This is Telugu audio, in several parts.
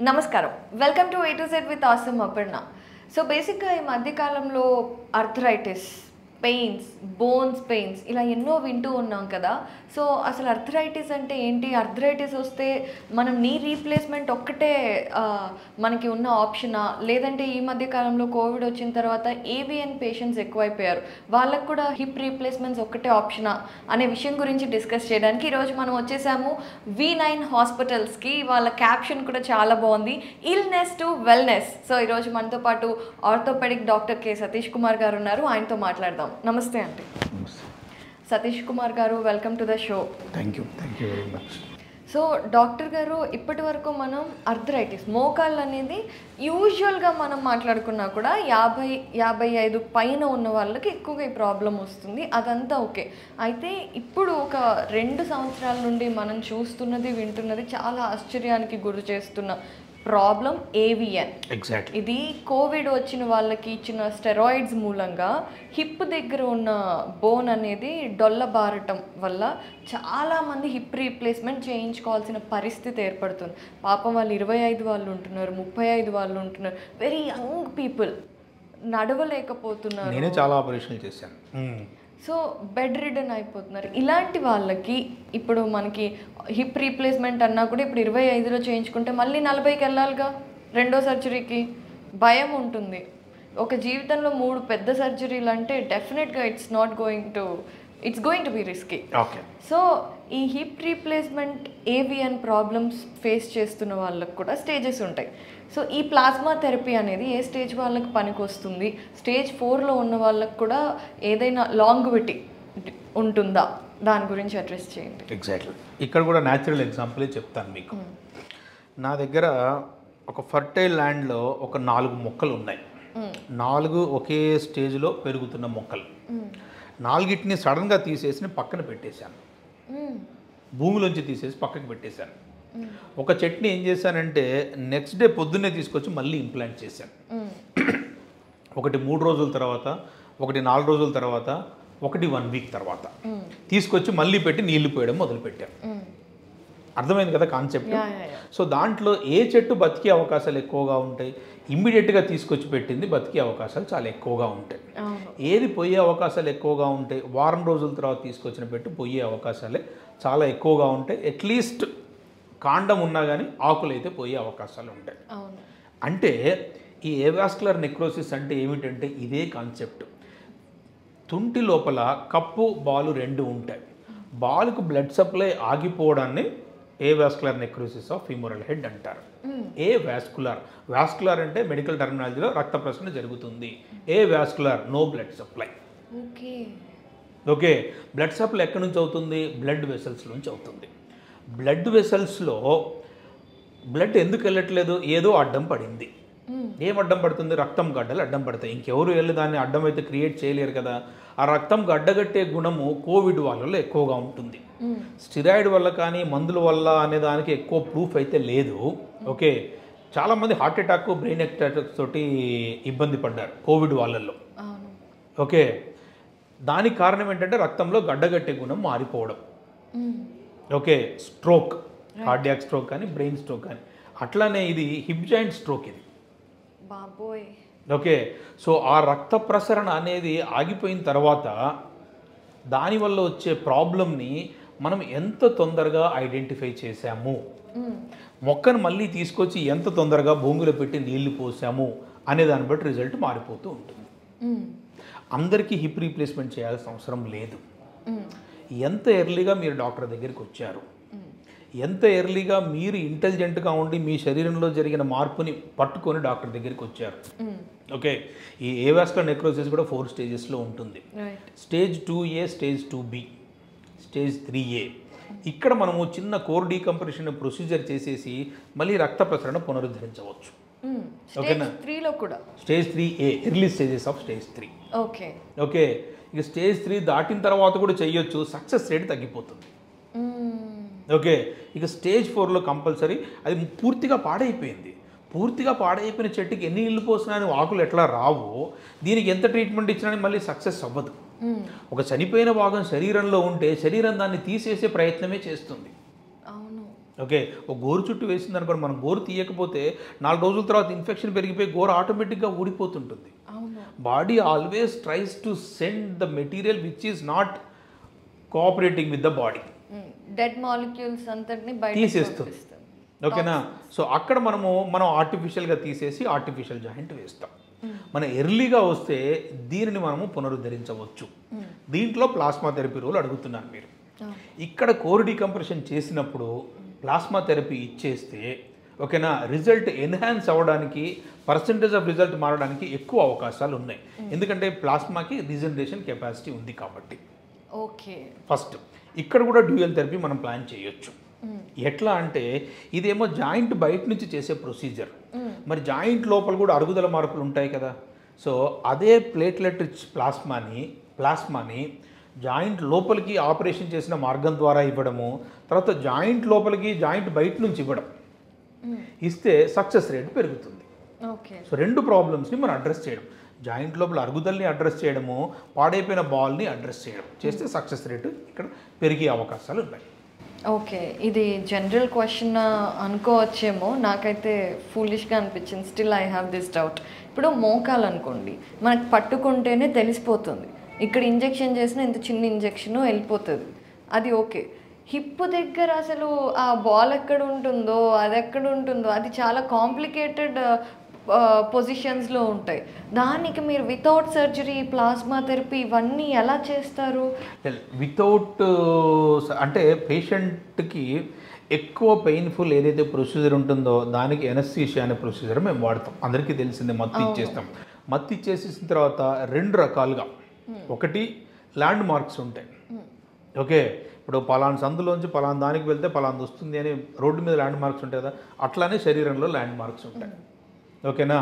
నమస్కారం welcome to A to Z with Awesome Aparna. So బేసిక్గా ఈ మధ్యకాలంలో అర్థరైటిస్ పెయిన్స్ బోన్స్ పెయిన్స్ ఇలా ఎన్నో వింటూ ఉన్నాం కదా. సో అసలు అర్థరైటిస్ అంటే ఏంటి, అర్థరైటిస్ వస్తే మనం నీ రీప్లేస్మెంట్ ఒక్కటే మనకి ఉన్న ఆప్షనా, లేదంటే ఈ మధ్యకాలంలో కోవిడ్ వచ్చిన తర్వాత AVN పేషెంట్స్ ఎక్కువైపోయారు, వాళ్ళకు కూడా హిప్ రీప్లేస్మెంట్స్ ఒక్కటే ఆప్షనా అనే విషయం గురించి డిస్కస్ చేయడానికి ఈరోజు మనం వచ్చేసాము V9 హాస్పిటల్స్కి. వాళ్ళ క్యాప్షన్ కూడా చాలా బాగుంది, ఇల్నెస్ టు వెల్నెస్. సో ఈరోజు మనతో పాటు orthopaedic doctor K. Satish Kumar గారు ఉన్నారు, ఆయనతో మాట్లాడదాం. నమస్తే అండి. సతీష్ కుమార్ గారు, welcome to the show. Thank you very much. So doctor గారు, ఇప్పటి వరకు మనం అర్థరైటిస్ మోకాళ్ళు అనేది యూజువల్గా మనం మాట్లాడుకున్నా కూడా 50-55 పైన ఉన్న వాళ్ళకి ఎక్కువగా ఈ ప్రాబ్లం వస్తుంది, అదంతా ఓకే. అయితే ఇప్పుడు ఒక 2 సంవత్సరాల నుండి మనం చూస్తున్నది వింటున్నది చాలా ఆశ్చర్యానికి గురి చేస్తున్న ప్రాబ్లం AVN. ఎగ్జాక్ట్లీ. ఇది కోవిడ్ వచ్చిన వాళ్ళకి ఇచ్చిన స్టెరాయిడ్స్ మూలంగా హిప్ దగ్గర ఉన్న బోన్ అనేది డొల్లబారటం వల్ల చాలామంది హిప్ రీప్లేస్మెంట్ చేయించుకోవాల్సిన పరిస్థితి ఏర్పడుతుంది. పాపం వాళ్ళు 25 వాళ్ళు ఉంటున్నారు, 35 వాళ్ళు ఉంటున్నారు, వెరీ యంగ్ పీపుల్ నడవలేకపోతున్నారు. నేనే చాలా ఆపరేషన్లు చేశాను. సో బెడ్ రిడన్ అయిపోతున్నారు. ఇలాంటి వాళ్ళకి ఇప్పుడు మనకి హిప్ రీప్లేస్మెంట్ అన్నా కూడా ఇప్పుడు 25లో చేయించుకుంటే మళ్ళీ 40కి వెళ్ళాలిగా రెండో సర్జరీకి, భయం ఉంటుంది. ఒక జీవితంలో 3 పెద్ద సర్జరీలు అంటే డెఫినెట్గా it's going to be risky. Okay. So ఈ hip replacement AVN problems face చేస్తున్న వాళ్ళకి కూడా స్టేజెస్ ఉంటాయి. సో ఈ ప్లాస్మా థెరపీ అనేది ఏ స్టేజ్ వాళ్ళకి పనికి వస్తుంది, స్టేజ్ 4లో ఉన్న వాళ్ళకి కూడా ఏదైనా లాంగ్విటీ ఉంటుందా, దాని గురించి అడ్రస్ చేయండి. ఎగ్జాక్ట్లీ. ఇక్కడ కూడా న్యాచురల్ ఎగ్జాంపులే చెప్తాను మీకు. నా దగ్గర ఒక ఫర్టైల్ ల్యాండ్లో ఒక 4 మొక్కలు ఉన్నాయి. 4 ఒకే స్టేజ్లో పెరుగుతున్న మొక్కలు. 4టిని సడన్గా తీసేసి పక్కన పెట్టేశాను, భూమిలోంచి తీసేసి పక్కకి పెట్టేశాను. ఒక చెట్టుని ఏం చేశానంటే నెక్స్ట్ డే పొద్దున్నే తీసుకొచ్చి మళ్ళీ ఇంప్లాంట్ చేశాను. ఒకటి 3 రోజుల తర్వాత, ఒకటి 4 రోజుల తర్వాత, ఒకటి 1 వీక్ తర్వాత తీసుకొచ్చి మళ్ళీ పెట్టి నీళ్లు పోయడం మొదలుపెట్టాను. అర్థమైంది కదా కాన్సెప్ట్? సో దాంట్లో ఏ చెట్టు బతికే అవకాశాలు ఎక్కువగా ఉంటాయి, ఇమ్మీడియట్గా తీసుకొచ్చి పెట్టింది బతికే అవకాశాలు చాలా ఎక్కువగా ఉంటాయి. ఏది పోయే అవకాశాలు ఎక్కువగా ఉంటాయి, వారం రోజుల తర్వాత తీసుకొచ్చిన పెట్టి పోయే అవకాశాలే చాలా ఎక్కువగా ఉంటాయి. అట్లీస్ట్ కాండం ఉన్నా కానీ ఆకులు అయితే పోయే అవకాశాలు ఉంటాయి. అంటే ఈ ఏవాస్కులర్ నెక్రోసిస్ అంటే ఏమిటంటే ఇదే కాన్సెప్ట్. తుంటి లోపల కప్పు బాలు 2 ఉంటాయి. బాలుకు బ్లడ్ సప్లై ఆగిపోవడాన్ని avascular necrosis of femoral head అంటారు. వాస్కులర్ అంటే మెడికల్ టర్మినాలజీలో రక్త ప్రసరణ జరుగుతుంది. Vascular no blood supply. Okay. Blood supply ఎక్కడి నుంచి అవుతుంది? బ్లడ్ వెసల్స్ నుంచి అవుతుంది. బ్లడ్ వెసల్స్లో బ్లడ్ ఎందుకు వెళ్ళట్లేదు? ఏదో అడ్డం పడింది. ఏం అడ్డం పడుతుంది? రక్తం గడ్డలు అడ్డం పడతాయి. ఇంకెవరు వెళ్ళి దాన్ని అడ్డం అయితే క్రియేట్ చేయలేరు కదా. ఆ రక్తం గడ్డగట్టే గుణము కోవిడ్ వాళ్ళలో ఎక్కువగా ఉంటుంది. స్టిరాయిడ్ వల్ల కానీ మందుల వల్ల అనే దానికి ఎక్కువ ప్రూఫ్ అయితే లేదు. ఓకే. చాలామంది హార్ట్ అటాక్, బ్రెయిన్ అటాక్ తోటి ఇబ్బంది పడ్డారు కోవిడ్ వాళ్ళల్లో. ఓకే. దానికి కారణం ఏంటంటే రక్తంలో గడ్డగట్టే గుణం మారిపోవడం. ఓకే. స్ట్రోక్, కార్డియాక్ స్ట్రోక్ కానీ బ్రెయిన్ స్ట్రోక్ కానీ. అట్లానే ఇది హిప్ జాయింట్ స్ట్రోక్ ఇది. ఓకే. సో ఆ రక్త ప్రసరణ అనేది ఆగిపోయిన తర్వాత దానివల్ల వచ్చే ప్రాబ్లమ్ని మనం ఎంత తొందరగా ఐడెంటిఫై చేశాము, మొక్కను మళ్ళీ తీసుకొచ్చి ఎంత తొందరగా భూమిలో పెట్టి నీళ్లు పోసాము అనే దాన్ని బట్టి రిజల్ట్ మారిపోతూ ఉంటుంది. అందరికీ హిప్ రీప్లేస్మెంట్ చేయాల్సిన అవసరం లేదు. ఎంత ఎర్లీగా మీరు డాక్టర్ దగ్గరికి వచ్చారు, ఎంత ఎర్లీగా మీరు ఇంటెలిజెంట్గా ఉండి మీ శరీరంలో జరిగిన మార్పుని పట్టుకొని డాక్టర్ దగ్గరికి వచ్చారు. ఓకే. ఈ ఏవాస్కులర్ నెక్రోసిస్ కూడా 4 స్టేజెస్లో ఉంటుంది. Stage 2A, stage 2B, stage 3A. ఇక్కడ మనము చిన్న కోర్ డీకంప్రెషన్ ప్రొసీజర్ చేసేసి మళ్ళీ రక్త ప్రసరణ పునరుద్ధరించవచ్చు. ఓకేనా? Stage 3A early stages of stage 3. Okay. ఇక స్టేజ్ 3 దాటిన తర్వాత కూడా చేయొచ్చు, సక్సెస్ రేట్ తగ్గిపోతుంది. ఓకే. ఇక స్టేజ్ 4లో కంపల్సరీ అది పూర్తిగా పాడైపోయింది. పూర్తిగా పాడైపోయిన చెట్టుకి ఎన్ని నీళ్ళు పోసినా ఆకులు ఎట్లా రావో, దీనికి ఎంత ట్రీట్మెంట్ ఇచ్చినా మళ్ళీ సక్సెస్ అవ్వదు. ఒక చనిపోయిన భాగం శరీరంలో ఉంటే శరీరం దాన్ని తీసేసే ప్రయత్నమే చేస్తుంది. ఓకే, ఒక గోరు చుట్టూ వేసింది అనుకోండి, మనం గోరు తీయకపోతే 4 రోజుల తర్వాత ఇన్ఫెక్షన్ పెరిగిపోయి గోరు ఆటోమేటిక్గా ఊడిపోతుంటుంది. Body always tries to send the material which is not cooperating with the body, dead molecules అంతటిని తీసేస్తుంది. ఓకేనా, సో అక్కడ మనం ఆర్టిఫిషియల్గా తీసేసి ఆర్టిఫిషియల్ జాయింట్ వేస్తాం. మన ఎర్లీగా వస్తే దీనిని మనము పునరుద్ధరించవచ్చు. దీంట్లో ప్లాస్మా థెరపీ రోల్ అడుగుతున్నారు మీరు. ఇక్కడ కోర్ డీకంప్రెషన్ చేసినప్పుడు ప్లాస్మా థెరపీ ఇచ్చేస్తే ఓకేనా, రిజల్ట్ ఎన్హాన్స్ అవ్వడానికి, పర్సంటేజ్ ఆఫ్ రిజల్ట్ మారడానికి ఎక్కువ అవకాశాలు ఉన్నాయి. ఎందుకంటే ప్లాస్మాకి రీజనరేషన్ కెపాసిటీ ఉంది కాబట్టి. ఓకే, ఫస్ట్ ఇక్కడ కూడా డ్యూయల్ థెరపీ మనం ప్లాన్ చేయొచ్చు. ఎట్లా అంటే ఇదేమో జాయింట్ బయట నుంచి చేసే ప్రొసీజర్, మరి జాయింట్ లోపల కూడా అరుగుదల మార్పులు ఉంటాయి కదా. సో అదే ప్లేట్లెట్ రిచ్ ప్లాస్మాని జాయింట్ లోపలికి ఆపరేషన్ చేసిన మార్గం ద్వారా ఇవ్వడము, తర్వాత జాయింట్ లోపలికి జాయింట్ బయట నుంచి ఇవ్వడం ఇస్తే సక్సెస్ రేట్ పెరుగుతుంది. సో 2 ప్రాబ్లమ్స్ని మనం అడ్రస్ చేయడం, జాయింట్ లోపల అరుగుదలని అడ్రస్ చేయడము, పాడైపోయిన బాల్ని అడ్రస్ చేయడం చేస్తే సక్సెస్ రేటు ఇక్కడ పెరిగే అవకాశాలు ఉన్నాయి. ఓకే, ఇది జనరల్ క్వశ్చన్ అనుకోవచ్చేమో, నాకైతే ఫూలిష్గా అనిపించింది. Still I have this doubt. ఇప్పుడు మోకాలు అనుకోండి, మనకు పట్టుకుంటేనే తెలిసిపోతుంది, ఇక్కడ ఇంజెక్షన్ చేసిన ఇంత చిన్న ఇంజెక్షన్ వెళ్ళిపోతుంది, అది ఓకే. హిప్ దగ్గర అసలు ఆ బాల్ ఎక్కడ ఉంటుందో అది చాలా కాంప్లికేటెడ్ పొజిషన్స్లో ఉంటాయి. దానికి మీరు వితౌట్ సర్జరీ, ప్లాస్మా థెరపీ ఇవన్నీ ఎలా చేస్తారు? వితౌట్ అంటే పేషెంట్కి ఎక్కువ పెయిన్ఫుల్ ఏదైతే ప్రొసీజర్ ఉంటుందో దానికి ఎనస్థీషియా అనే ప్రొసీజర్ మేము వాడతాం. అందరికీ తెలిసిందే, మత్తు ఇచ్చేస్తాం. మత్తు ఇచ్చేసిన తర్వాత 2 రకాలుగా, ఒకటి ల్యాండ్ మార్క్స్ ఉంటాయి. ఓకే, ఇప్పుడు పలానా సందులోంచి పలానా దానికి వెళ్తే పలానా వస్తుంది అని రోడ్డు మీద ల్యాండ్ మార్క్స్ ఉంటాయి కదా, అట్లానే శరీరంలో ల్యాండ్ మార్క్స్ ఉంటాయి. ఓకేనా,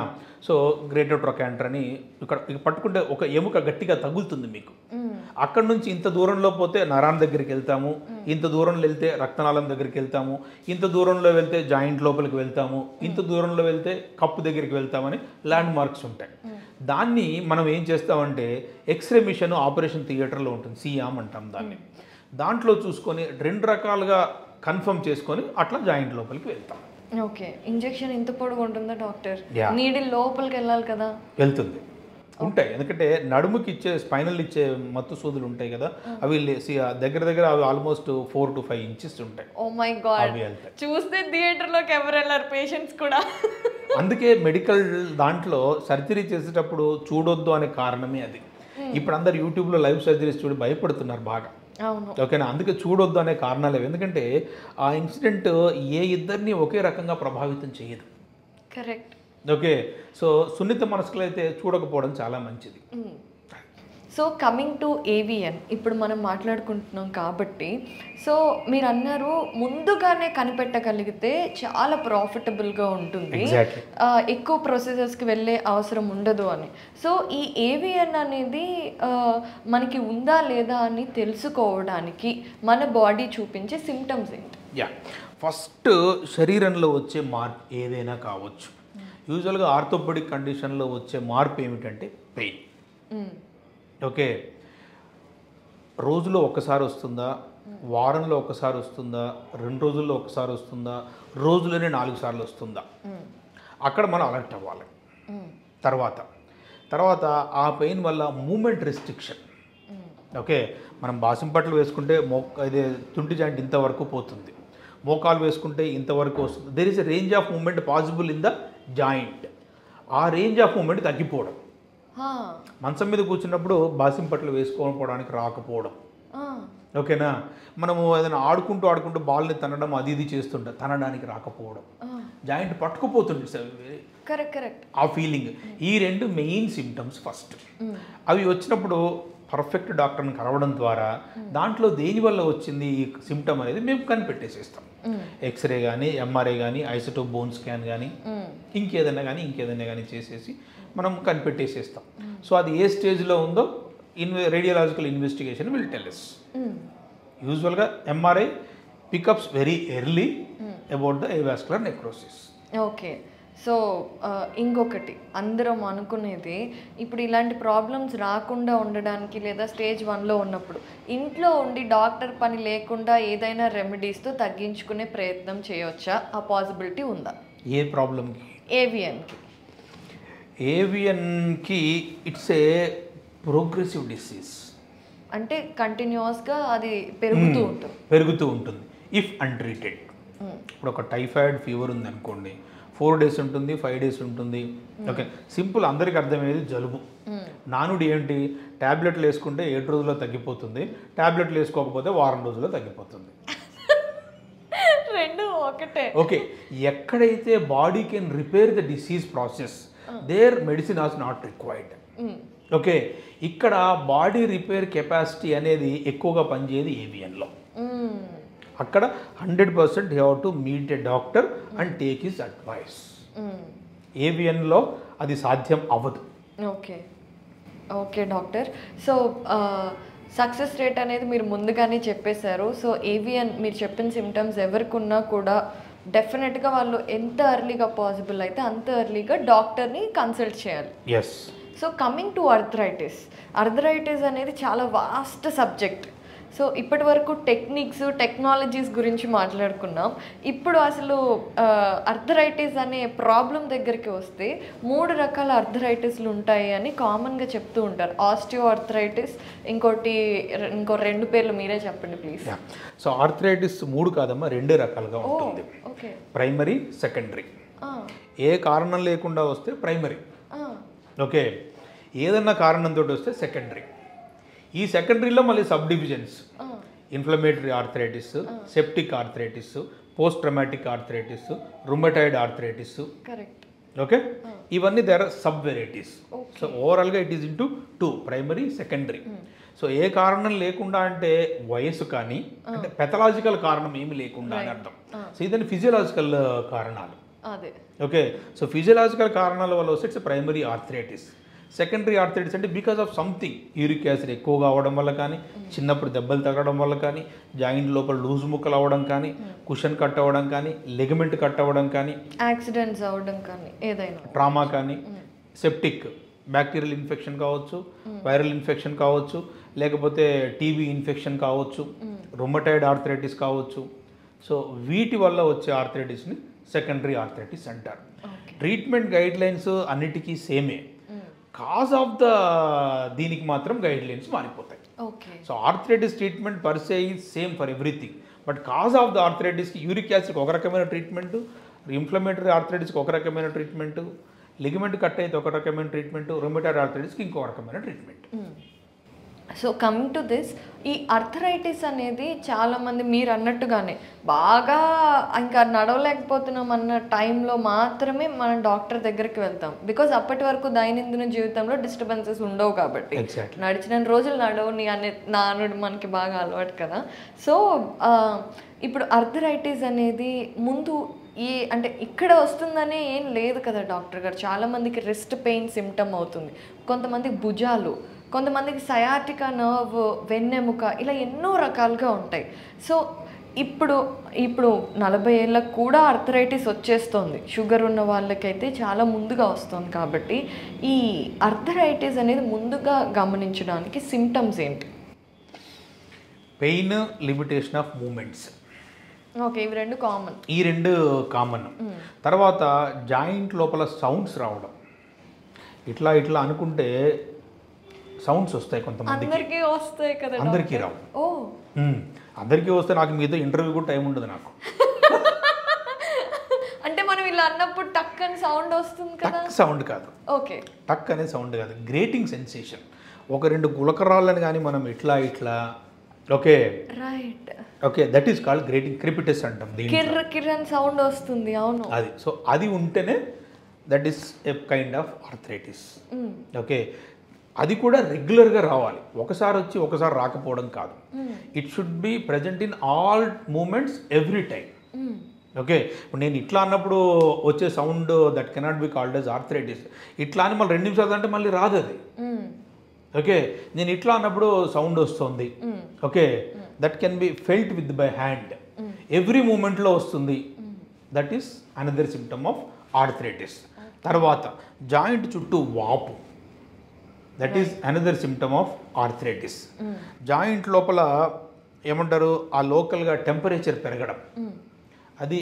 సో గ్రేటర్ ట్రొకాంటర్ అని ఇక్కడ పట్టుకుంటే ఒక ఎముక గట్టిగా తగులుతుంది మీకు. అక్కడ నుంచి ఇంత దూరంలో పోతే నరాన్ దగ్గరికి వెళ్తాము, ఇంత దూరంలో వెళ్తే రక్తనాళం దగ్గరికి వెళ్తాము, ఇంత దూరంలో వెళ్తే జాయింట్ లోపలికి వెళ్తాము, ఇంత దూరంలో వెళ్తే కప్పు దగ్గరికి వెళ్తామని ల్యాండ్ మార్క్స్ ఉంటాయి. దాన్ని మనం ఏం చేస్తామంటే ఎక్స్రే మిషన్ ఆపరేషన్ థియేటర్లో ఉంటుంది, సియామ్ అంటాం దాన్ని. దాంట్లో చూసుకొని 2 రకాలుగా కన్ఫర్మ్ చేసుకొని అట్లా జాయింట్ లోపలికి వెళ్తాం. ఓకే, ఇంజెక్షన్ ఇంత పొడుగు ఉంటుందా డాక్టర్? నీడిల్ లోపలికి వెళ్ళాలి కదా? వెళ్తుంది, ఉంటాయి. ఎందుకంటే నడుముకి ఇచ్చే స్పైనల్ ఇచ్చే మత్తు సూదులు ఉంటాయి కదా, అవి దగ్గర అవి ఆల్మోస్ట్ 4 to 5 inches ఉంటాయి. ఓ మై గాడ్, చూస్తే థియేటర్లోకి ఎవరు వెళ్ళారు పేషెంట్స్ కూడా. అందుకే మెడికల్ దాంట్లో సర్జరీ చేసేటప్పుడు చూడొద్దు అనే కారణమే అది. ఇప్పుడు అందరు యూట్యూబ్లో లైవ్ సర్జరీస్ చూడి భయపడుతున్నారు బాగా. ఓకేనా, అందుకే చూడొద్దు అనే కారణాలు. ఎందుకంటే ఆ ఇన్సిడెంట్ ఏ ఇద్దరిని ఒకే రకంగా ప్రభావితం చేయదు. కరెక్ట్. ఓకే, సో సున్నిత మనసుకులు అయితే చూడకపోవడం చాలా మంచిది. సో కమింగ్ టు ఏవిఎన్, ఇప్పుడు మనం మాట్లాడుకుంటున్నాం కాబట్టి, సో మీరు అన్నారు ముందుగానే కనిపెట్టగలిగితే చాలా ప్రాఫిటబుల్గా ఉంటుంది, ఎక్కువ ప్రొసీజర్స్కి వెళ్ళే అవసరం ఉండదు అని. సో ఈ ఏవిఎన్ అనేది మనకి ఉందా లేదా అని తెలుసుకోవడానికి మన బాడీ చూపించే సిమ్టమ్స్ ఏంటి? ఫస్ట్ శరీరంలో వచ్చే మార్పు ఏదైనా కావచ్చు. యూజువల్గా ఆర్థోపెడిక్ కండిషన్లో వచ్చే మార్పు ఏమిటంటే పెయిన్. ఓకే, రోజులో ఒకసారి వస్తుందా, వారంలో ఒకసారి వస్తుందా, 2 రోజుల్లో ఒకసారి వస్తుందా, రోజులోనే 4 సార్లు వస్తుందా, అక్కడ మనం అలర్ట్ అవ్వాలి. తర్వాత ఆ పెయిన్ వల్ల మూమెంట్ రెస్ట్రిక్షన్. ఓకే, మనం బాసింపట్లు వేసుకుంటే ఇది తుంటి జాయింట్ ఇంతవరకు పోతుంది, మోకాలు వేసుకుంటే ఇంతవరకు వస్తుంది. There is a range of movement possible in the joint. ఆ రేంజ్ ఆఫ్ మూమెంట్ తగ్గిపోవడం, మంచం మీద కూర్చున్నప్పుడు బాసింపట్లు వేసుకోకపోవడానికి రాకపోవడం. ఓకేనా, మనము ఏదైనా ఆడుకుంటూ బాల్ని తనడం అది చేస్తుంటే తనడానికి రాకపోవడం, జాయింట్ పట్టుకుపోతుంది ఆ ఫీలింగ్. ఈ 2 మెయిన్ సిమ్టమ్స్ ఫస్ట్. అవి వచ్చినప్పుడు పర్ఫెక్ట్ డాక్టర్ని కలవడం ద్వారా దాంట్లో దేనివల్ల వచ్చింది ఈ సిమ్టమ్ అనేది మేము కనిపెట్టేసేస్తాం. ఎక్స్రే కానీ, ఎంఆర్ఐ కానీ, ఐసోటోప్ బోన్ స్కాన్ కానీ, ఇంకేదైనా కానీ చేసేసి మనం కనిపెట్టేసేస్తాం. సో అది ఏ స్టేజ్లో ఉందో radiological investigation will tell us. యూజువల్గా MRI picks up very early about the avascular necrosis. Okay, so ఇంకొకటి అందరం అనుకునేది ఇప్పుడు ఇలాంటి ప్రాబ్లమ్స్ రాకుండా ఉండడానికి లేదా స్టేజ్ 1లో ఉన్నప్పుడు ఇంట్లో ఉండి డాక్టర్ పని లేకుండా ఏదైనా రెమెడీస్తో తగ్గించుకునే ప్రయత్నం చేయవచ్చా? ఆ పాసిబిలిటీ ఉందా? ఏ ప్రాబ్లంకి? ఏవియన్కి. ఏవియన్కి ఇట్స్ ఏ ప్రోగ్రెసివ్ డిసీజ్, అంటే కంటిన్యూస్గా అది పెరుగుతూ ఉంటుంది ఇఫ్ అన్ట్రీటెడ్. ఇప్పుడు ఒక టైఫాయిడ్ ఫీవర్ ఉంది అనుకోండి, 4 days ఉంటుంది, 5 days ఉంటుంది. ఓకే, సింపుల్, అందరికి అర్థమయ్యేది జలుబు. నానుడి ఏంటి? ట్యాబ్లెట్లు వేసుకుంటే 7 రోజుల్లో తగ్గిపోతుంది, ట్యాబ్లెట్లు వేసుకోకపోతే వారం రోజుల్లో తగ్గిపోతుంది. రెండు ఒకటే. ఓకే, ఎక్కడైతే body can repair the disease process there medicine as not required. Okay, ఇక్కడ బాడీ రిపేర్ కెపాసిటీ అనేది ఎక్కువగా పనిచేయదు ఏవియన్లో. అక్కడ 100% you have to meet a doctor and take his advice. ఏవియన్లో అది సాధ్యం అవ్వదు. Okay okay doctor. So success rate అనేది మీరు ముందుగానే చెప్పేశారు. సో ఏవియన్ మీరు చెప్పిన సిమ్టమ్స్ ఎవరికి ఉన్నా కూడా డెఫినెట్గా వాళ్ళు ఎంత ఎర్లీగా పాసిబుల్ అయితే అంత ఎర్లీగా డాక్టర్ని కన్సల్ట్ చేయాలి. Yes. So coming to arthritis అనేది చాలా వాస్ట్ సబ్జెక్ట్. సో ఇప్పటి వరకు టెక్నాలజీస్ గురించి మాట్లాడుకున్నాం. ఇప్పుడు అసలు అర్థరైటిస్ అనే ప్రాబ్లం దగ్గరికి వస్తే 3 రకాల అర్థరైటిస్లు ఉంటాయి అని కామన్గా చెప్తూ ఉంటారు. ఆస్టియో అర్థరైటిస్, ఇంకో 2 పేర్లు మీరే చెప్పండి ప్లీజ్. సో ఆర్థరైటిస్ 3 కాదమ్మా, 2 రకాలుగా ఉంటుంది. Okay, primary, secondary. ఏ కారణం లేకుండా వస్తే ప్రైమరీ. ఓకే, ఏదన్నా కారణంతో వస్తే సెకండరీ. ఈ సెకండరీలో మళ్ళీ sub divisions: inflammatory arthritis, septic arthritis, post traumatic arthritis, rheumatoid arthritis. Correct. Okay, ఇవన్నీ there are sub varieties. So ఓవరాల్గా it is into 2, primary, secondary. So ఏ కారణం లేకుండా అంటే వయసు కానీ, అంటే పెథలాజికల్ కారణం ఏమి లేకుండా అని అర్థం. సో ఇదని ఫిజియలాజికల్ కారణాలు. ఓకే, సో ఫిజియలాజికల్ కారణాల వల్ల వస్తే it's primary arthritis. Secondary arthritis అంటే because of something, uric acid ఎక్కువగా అవ్వడం వల్ల కానీ, చిన్నప్పుడు దెబ్బలు తగ్గడం వల్ల కానీ, జాయింట్ లోపల లూజ్ ముక్కలు అవ్వడం కానీ, కుషన్ కట్ అవ్వడం కానీ, లిగమెంట్ కట్ అవ్వడం కానీ, యాక్సిడెంట్స్ అవ్వడం కానీ, ఏదైనా ట్రామా కానీ, సెప్టిక్ బ్యాక్టీరియల్ ఇన్ఫెక్షన్ కావచ్చు, వైరల్ ఇన్ఫెక్షన్ కావచ్చు, లేకపోతే టీబీ ఇన్ఫెక్షన్ కావచ్చు, రుమటాయిడ్ ఆర్థరైటిస్ కావచ్చు. సో వీటి వల్ల వచ్చే ఆర్థరైటిస్ని సెకండరీ ఆర్థరైటిస్ అంటారు. ట్రీట్మెంట్ గైడ్ లైన్స్ అన్నిటికీ సేమే, కాజ్ ఆఫ్ ద దీనికి మాత్రం గైడ్ లైన్స్ మారిపోతాయి. So arthritis treatment per se is same for everything, but cause of the ఆర్థరైటిస్కి యూరిక్ యాసిడ్కి ఒక రకమైన ట్రీట్మెంట్, ఇన్ఫ్లమేటరీ ఆర్థరైటిస్కి ఒక రకమైన ట్రీట్మెంట్, లిగమెంట్ కట్ అయితే ఒక రకమైన ట్రీట్మెంట్, రుమటాయిడ్ ఆర్థరైటిస్కి ఇంకో రకమైన treatment. So coming to this, ఈ అర్థరైటిస్ అనేది చాలామంది మీరు అన్నట్టుగానే బాగా ఇంకా నడవలేకపోతున్నాం అన్న టైంలో మాత్రమే మనం డాక్టర్ దగ్గరికి వెళ్తాం. బికాజ్ అప్పటి వరకు దైనందిన జీవితంలో డిస్టర్బెన్సెస్ ఉండవు కాబట్టి. నడిచిన రోజులు నడవని అనే నానుడు మనకి బాగా అలవాటు కదా. సో ఇప్పుడు అర్థరైటిస్ అనేది ముందు అంటే ఇక్కడ వస్తుందనే ఏం లేదు కదా డాక్టర్ గారు. చాలామందికి రిస్ట్ పెయిన్ సిమ్టమ్ అవుతుంది, కొంతమందికి భుజాలు, కొంతమందికి సయాటికా నర్వ్, వెన్నెముక, ఇలా ఎన్నో రకాలుగా ఉంటాయి. సో ఇప్పుడు 40 ఏళ్ళకు కూడా అర్థరైటిస్ వచ్చేస్తుంది. షుగర్ ఉన్న వాళ్ళకైతే చాలా ముందుగా వస్తుంది. కాబట్టి ఈ అర్థరైటిస్ అనేది ముందుగా గమనించడానికి సిమ్టమ్స్ ఏంటి? Pain, limitation of movements. Okay, ఇవి 2 కామన్. ఈ 2 కామన్. తర్వాత జాయింట్ లోపల సౌండ్స్ రావడం, ఇట్లా ఇట్లా అనుకుంటే సౌండ్స్ వస్తాయి. కొంతమందికి అందరికీ వస్తాయి కదా, అందరికీ రావు. అందరికీ వస్తే నాకు మీతో ఇంటర్వ్యూ కూడా టైం ఉండదు నాకు. అంటే మనం ఇలా అన్నప్పుడు టక్ అని సౌండ్ వస్తుంది కదా. సౌండ్ కాదు, ఓకే, టక్ అనే సౌండ్ కాదు, గ్రేటింగ్ సెన్సేషన్. 1-2 గులకరాళ్ళని కానీ మనం ఇట్లా ఇట్లా, okay right, okay, that is called grating, crepitus అంటాం. కిర్ర కిర్ర అని సౌండ్ వస్తుంది. అవును, అది. సో అది ఉంటేనే that is a kind of arthritis. Okay, అది కూడా రెగ్యులర్గా రావాలి, ఒకసారి వచ్చి ఒకసారి రాకపోవడం కాదు. It should be present in all movements every time. Okay, ఇప్పుడు నేను ఇట్లా అన్నప్పుడు వచ్చే sound that cannot be called as arthritis. ఇట్లా అని మళ్ళీ 2 నిమిషాలు అంటే మళ్ళీ రాదు అది. ఓకే, నేను ఇట్లా అన్నప్పుడు సౌండ్ వస్తుంది. Okay, that can be felt with by hand, every మూమెంట్లో వస్తుంది. That is another symptom of arthritis. తర్వాత జాయింట్ చుట్టూ వాపు, that is another symptom of arthritis. Joint లోపల ఏమంటారు, ఆ లోకల్గా టెంపరేచర్ పెరగడం, అది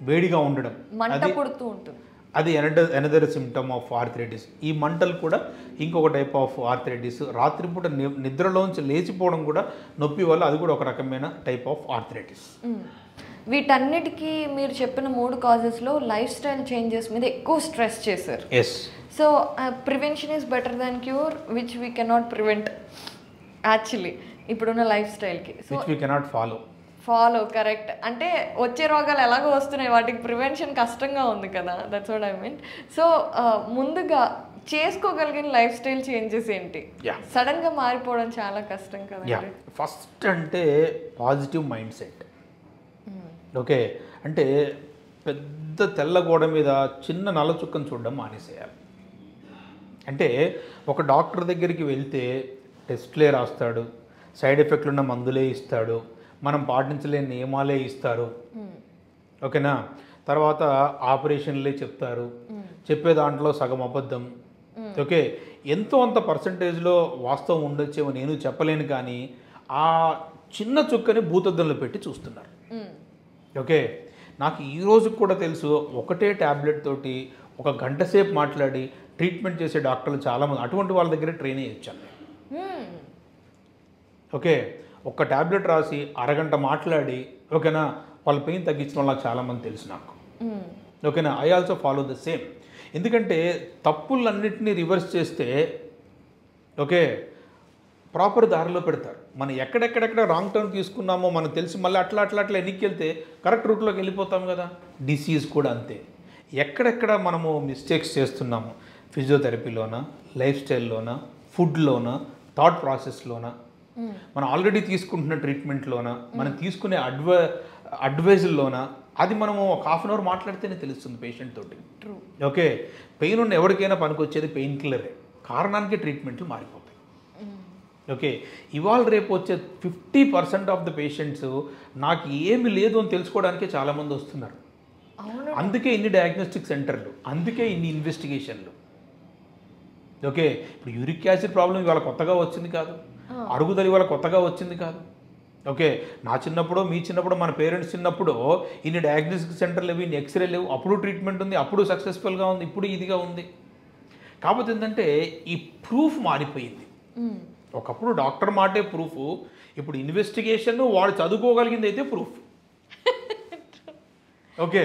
వేడిగా ఉండడం, మంట పుడుతూ ఉంటుంది, అది అనదర్ సిమ్టమ్ ఆఫ్ ఆర్థరైటిస్. ఈ మంటలు కూడా ఇంకొక టైప్ ఆఫ్ ఆర్థరైటిస్. రాత్రిపూట నిద్రలోంచి లేచిపోవడం కూడా నొప్పి వల్ల, అది కూడా ఒక రకమైన టైప్ ఆఫ్ ఆర్థరైటిస్. వీటన్నిటికీ మీరు చెప్పిన 3 కాజెస్లో లైఫ్ స్టైల్ చేంజెస్ మీద ఎక్కువ స్ట్రెస్ చేశారు. Yes. So prevention is better than cure, which we cannot prevent actually ఇప్పుడున్న లైఫ్ స్టైల్కి. So which we cannot follow correct. అంటే వచ్చే రోగాలు ఎలాగో వస్తున్నాయి, వాటికి ప్రివెన్షన్ కష్టంగా ఉంది కదా, that's what I mean. So ముందుగా చేసుకోగలిగిన లైఫ్ స్టైల్ చేంజెస్ ఏంటి? సడన్గా మారిపోవడం చాలా కష్టం కదా. ఫస్ట్ అంటే పాజిటివ్ మైండ్ సెట్. ఓకే, అంటే పెద్ద తెల్ల గోడ మీద చిన్న నల్ల చుక్కను చూడడం మానేసేయాలి. అంటే ఒక డాక్టర్ దగ్గరికి వెళ్తే టెస్ట్లే రాస్తాడు, సైడ్ ఎఫెక్ట్లు ఉన్న మందులే ఇస్తాడు, మనం పాటించలేని నియమాలే ఇస్తారు. ఓకేనా, తర్వాత ఆపరేషన్లే చెప్తారు, చెప్పే దాంట్లో సగం అబద్ధం. ఓకే, ఎంతో అంత పర్సంటేజ్లో వాస్తవం ఉండొచ్చేమో నేను చెప్పలేను, కానీ ఆ చిన్న చుక్కని భూతద్దంలో పెట్టి చూస్తున్నారు. ఓకే, నాకు ఈ రోజు కూడా తెలుసు, ఒకటే ట్యాబ్లెట్ తోటి 1 గంట సేపు మాట్లాడి ట్రీట్మెంట్ చేసే డాక్టర్లు చాలామంది, అటువంటి వాళ్ళ దగ్గర ట్రైన్ అయ్యొచ్చాను. ఓకే, 1 ట్యాబ్లెట్ రాసి అరగంట మాట్లాడి, ఓకేనా, వాళ్ళ పెయిన్ తగ్గించిన వాళ్ళు నాకు చాలామంది తెలుసు నాకు. ఓకేనా, I also follow the same. ఎందుకంటే తప్పులన్నింటినీ రివర్స్ చేస్తే, ఓకే, ప్రాపర్ దారిలో పెడతారు. మనం ఎక్కడెక్కడెక్కడ రాంగ్ టర్న్ తీసుకున్నామో మనకు తెలిసి మళ్ళీ అట్లా ఎన్నికి వెళ్తే కరెక్ట్ రూట్లోకి వెళ్ళిపోతాం కదా. డిసీజ్ కూడా అంతే. ఎక్కడెక్కడ మనము మిస్టేక్స్ చేస్తున్నాము, ఫిజియోథెరపీలోనా, లైఫ్ స్టైల్లోనా, ఫుడ్లోనా, థాట్ ప్రాసెస్లోనా, మనం ఆల్రెడీ తీసుకుంటున్న ట్రీట్మెంట్లోనా, మనం తీసుకునే అడ్వైజుల్లోనా, అది మనము ఒక ½ అవర్ మాట్లాడితేనే తెలుస్తుంది పేషెంట్ తోటి. ఓకే, పెయిన్ ఉన్న ఎవరికైనా పనికొచ్చేది పెయిన్ కిల్లరే, కారణానికి ట్రీట్మెంట్లు మారిపోతాయి. ఓకే, ఇవాళ రేపు వచ్చే 50% ఆఫ్ ద పేషెంట్స్ నాకు ఏమి లేదు అని తెలుసుకోవడానికే చాలామంది వస్తున్నారు. అందుకే ఇన్ని డయాగ్నోస్టిక్ సెంటర్లు, అందుకే ఇన్ని ఇన్వెస్టిగేషన్లు. ఓకే, ఇప్పుడు యూరిక్ యాసిడ్ ప్రాబ్లం ఇవాళ కొత్తగా వచ్చింది కాదు, అరుగుదల ఇవాళ కొత్తగా వచ్చింది కాదు. ఓకే, నా చిన్నప్పుడు, మీ చిన్నప్పుడు, మన పేరెంట్స్ చిన్నప్పుడు ఇన్ని డయాగ్నోస్టిక్ సెంటర్లు లేవు, ఇన్ని ఎక్స్రే లేవు, అప్పుడు ట్రీట్మెంట్ ఉంది, అప్పుడు సక్సెస్ఫుల్గా ఉంది, ఇప్పుడు ఇదిగా ఉంది. కాకపోతే ఏంటంటే ఈ ప్రూఫ్ మారిపోయింది. ఒకప్పుడు డాక్టర్ మాటే ప్రూఫ్, ఇప్పుడు ఇన్వెస్టిగేషన్ వాడు చదువుకోగలిగింది అయితే ప్రూఫ్. ఓకే,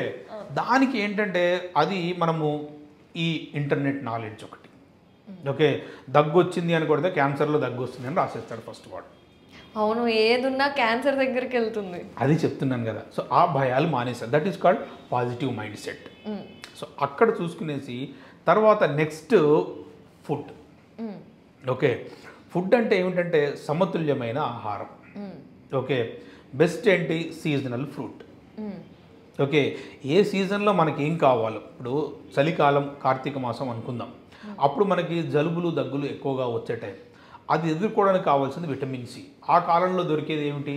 దానికి ఏంటంటే అది మనము ఈ ఇంటర్నెట్ నాలెడ్జ్ ఒకటి. ఓకే, దగ్గు వచ్చింది అని కొడితే క్యాన్సర్లో దగ్గు వస్తుంది అని రాసేస్తాడు ఫస్ట్ వాడు. అవును, ఏదున్నా క్యాన్సర్ దగ్గరికి వెళ్తుంది, అది చెప్తున్నాను కదా. సో ఆ భయాలు మానేశారు. That is called positive mind set. So అక్కడ చూసుకునేసి తర్వాత నెక్స్ట్ ఫుడ్. ఓకే, ఫుడ్ అంటే ఏమిటంటే సమతుల్యమైన ఆహారం. ఓకే, బెస్ట్ ఏంటి, సీజనల్ ఫ్రూట్. ఓకే, ఏ సీజన్లో మనకి ఏం కావాలో, ఇప్పుడు చలికాలం కార్తీక మాసం అనుకుందాం, అప్పుడు మనకి జలుబులు దగ్గులు ఎక్కువగా వచ్చే టైం, అది ఎదుర్కోవడానికి కావాల్సింది విటమిన్ సి. ఆ కాలంలో దొరికేది ఏమిటి,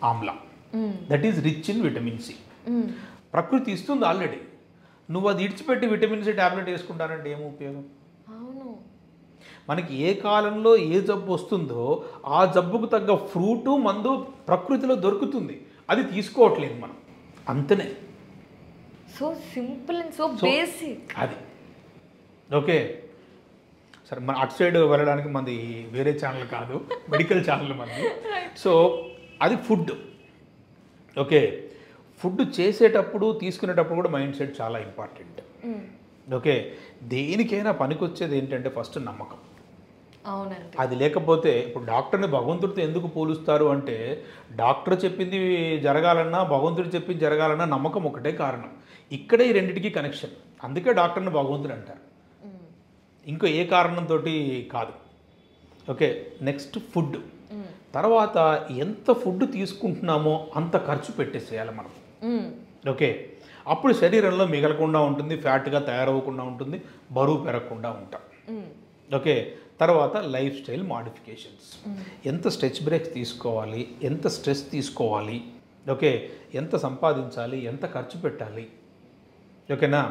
amla. That is rich in vitamin C. ప్రకృతి ఇస్తుంది ఆల్రెడీ, నువ్వు అది ఇడిచిపెట్టి విటమిన్ సి ట్యాబ్లెట్ వేసుకుంటానంటే ఏం ఉపయోగం? మనకి ఏ కాలంలో ఏ జబ్బు వస్తుందో ఆ జబ్బుకు తగ్గ ఫ్రూటు మందు ప్రకృతిలో దొరుకుతుంది, అది తీసుకోవట్లేదు మనం, అంతనే. So simple and so basic అది. ఓకే, సరే, మన అటు సైడ్ వెళ్ళడానికి మనది వేరే ఛానల్ కాదు, మెడికల్ ఛానల్ మనది. సో అది ఫుడ్. ఓకే, ఫుడ్ చేసేటప్పుడు తీసుకునేటప్పుడు కూడా మైండ్ సెట్ చాలా ఇంపార్టెంట్. ఓకే, దేనికైనా పనికొచ్చేది ఏంటంటే ఫస్ట్ నమ్మకం. అవునండి, అది లేకపోతే ఇప్పుడు డాక్టర్ని భగవంతుడితో ఎందుకు పోలుస్తారు అంటే, డాక్టర్ చెప్పింది జరగాలన్నా భగవంతుడు చెప్పింది జరగాలన్నా నమ్మకం ఒకటే కారణం. ఇక్కడే ఈ రెండింటికి కనెక్షన్, అందుకే డాక్టర్ని భగవంతుడు అంటారు, ఇంకో ఏ కారణంతో కాదు. Okay, next food. తర్వాత ఎంత ఫుడ్ తీసుకుంటున్నామో అంత ఖర్చు పెట్టేసేయాలి మనం. ఓకే, అప్పుడు శరీరంలో మిగలకుండా ఉంటుంది, ఫ్యాట్గా తయారవ్వకుండా ఉంటుంది, బరువు పెరగకుండా ఉంటాం. ఓకే, తర్వాత లైఫ్ స్టైల్ మాడిఫికేషన్స్. ఎంత స్ట్రెచ్ బ్రేక్స్ తీసుకోవాలి, ఎంత స్ట్రెస్ తీసుకోవాలి, ఓకే, ఎంత సంపాదించాలి, ఎంత ఖర్చు పెట్టాలి, ఓకేనా,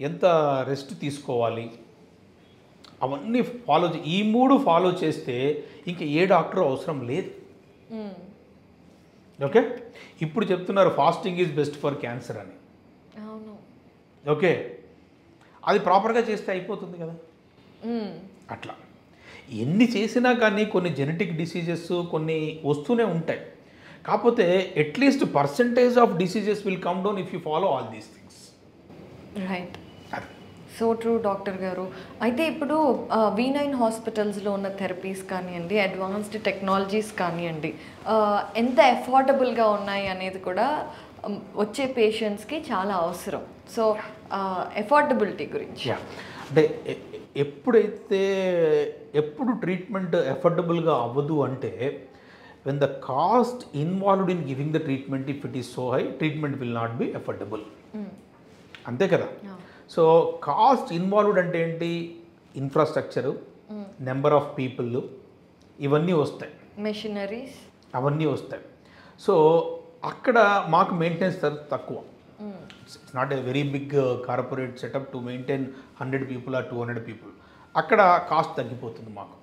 ఎంత రెస్ట్ తీసుకోవాలి, అవన్నీ ఈ 3 ఫాలో చేస్తే ఇంక ఏ డాక్టర్ అవసరం లేదు. ఓకే, ఇప్పుడు చెప్తున్నారు fasting is best for cancer అని. అవును. ఓకే, అది ప్రాపర్గా చేస్తే అయిపోతుంది కదా. అట్లా ఎన్ని చేసినా కానీ కొన్ని జెనెటిక్ డిసీజెస్ కొన్ని వస్తూనే ఉంటాయి. కాకపోతే at least percentage of diseases will come down if you follow all these things. Right. So true doctor గారు. అయితే ఇప్పుడు V9 హాస్పిటల్స్లో ఉన్న థెరపీస్ కానివ్వండి, అడ్వాన్స్డ్ టెక్నాలజీస్ కానివ్వండి, ఎంత అఫోర్డబుల్గా ఉన్నాయి అనేది కూడా వచ్చే పేషెంట్స్కి చాలా అవసరం. సో అఫోర్డబిలిటీ గురించి అంటే ఎప్పుడు ట్రీట్మెంట్ అఫోర్డబుల్గా అవ్వదు అంటే when the cost involved in giving the treatment if it is so high, treatment will not be affordable. అంతే కదా. సో కాస్ట్ ఇన్వాల్వ్డ్ అంటే ఏంటి? ఇన్ఫ్రాస్ట్రక్చరు, నెంబర్ ఆఫ్ పీపుల్, ఇవన్నీ వస్తాయి, మెషినరీస్ అవన్నీ వస్తాయి. సో అక్కడ మాకు మెయింటెనెన్స్ తక్కువ. It's not a very big corporate setup to maintain 100 people or 200 people. అక్కడ కాస్ట్ తగ్గిపోతుంది మాకు,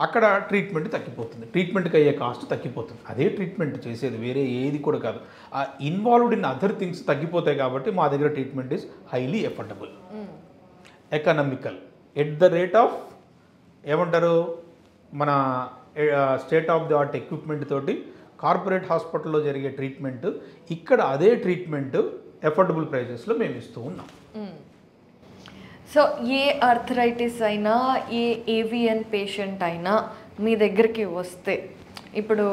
అక్కడ ట్రీట్మెంట్ తగ్గిపోతుంది, ట్రీట్మెంట్కి అయ్యే కాస్ట్ తగ్గిపోతుంది. అదే ట్రీట్మెంట్ చేసేది, వేరే ఏది కూడా కాదు. ఆ ఇన్వాల్వ్డ్ ఇన్ అదర్ థింగ్స్ తగ్గిపోతాయి కాబట్టి మా దగ్గర treatment is highly affordable, economical, at the rate of ఏమంటారు మన state of the art equipment తోటి కార్పొరేట్ హాస్పిటల్లో జరిగే ట్రీట్మెంట్ ఇక్కడ అదే ట్రీట్మెంట్ ఎఫర్డబుల్ ప్రైజెస్లో మేము ఇస్తూ ఉన్నాం. సో ఏ ఆర్థరైటిస్ అయినా, ఏ ఏవిఎన్ పేషెంట్ అయినా మీ దగ్గరికి వస్తే, ఇప్పుడు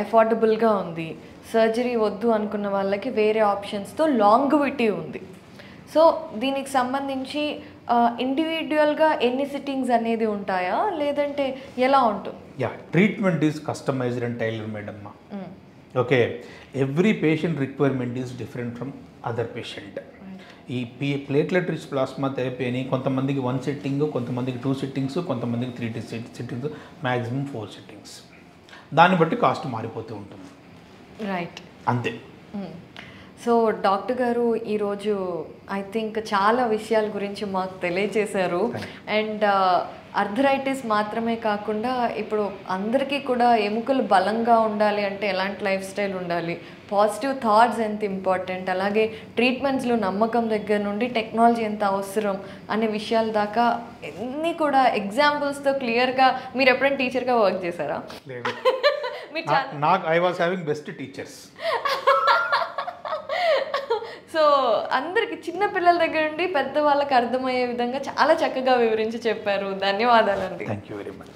అఫోర్డబుల్గా ఉంది, సర్జరీ వద్దు అనుకున్న వాళ్ళకి వేరే ఆప్షన్స్తో లాంగివిటీ ఉంది. సో దీనికి సంబంధించి ఇండివిజువల్గా ఎన్ని సిట్టింగ్స్ అనేది ఉంటాయా, లేదంటే ఎలా ఉంటుంది? Treatment is customized and tailor made అమ్మా. Okay, every patient requirement is different from other patient. ఈ ప్లేట్లెట్ రిచ్ ప్లాస్మా థెరపీ అని కొంతమందికి 1 సిట్టింగ్, కొంతమందికి 2 సిట్టింగ్స్, కొంతమందికి 3 సిట్టింగ్స్, మ్యాక్సిమం 4 సిట్టింగ్స్. దాన్ని బట్టి కాస్ట్ మారిపోతూ ఉంటుంది. రైట్, అంతే. సో డాక్టర్ గారు ఈరోజు ఐ థింక్ చాలా విషయాల గురించి మాకు తెలియజేశారు. అండ్ ఆర్థరైటిస్ మాత్రమే కాకుండా ఇప్పుడు అందరికీ కూడా ఎముకలు బలంగా ఉండాలి అంటే ఎలాంటి లైఫ్ స్టైల్ ఉండాలి, పాజిటివ్ థాట్స్ ఎంత ఇంపార్టెంట్, అలాగే ట్రీట్మెంట్స్లో నమ్మకం దగ్గర నుండి టెక్నాలజీ ఎంత అవసరం అనే విషయాల దాకా అన్నీ కూడా ఎగ్జాంపుల్స్తో క్లియర్గా. మీరు ఎప్పుడైనా టీచర్గా వర్క్ చేశారా? నాకు I was having best teachers. So అందరికి, చిన్న పిల్లల దగ్గర నుండి పెద్ద వాళ్ళకి అర్థమయ్యే విధంగా చాలా చక్కగా వివరించి చెప్పారు. ధన్యవాదాలండి. Thank you very much.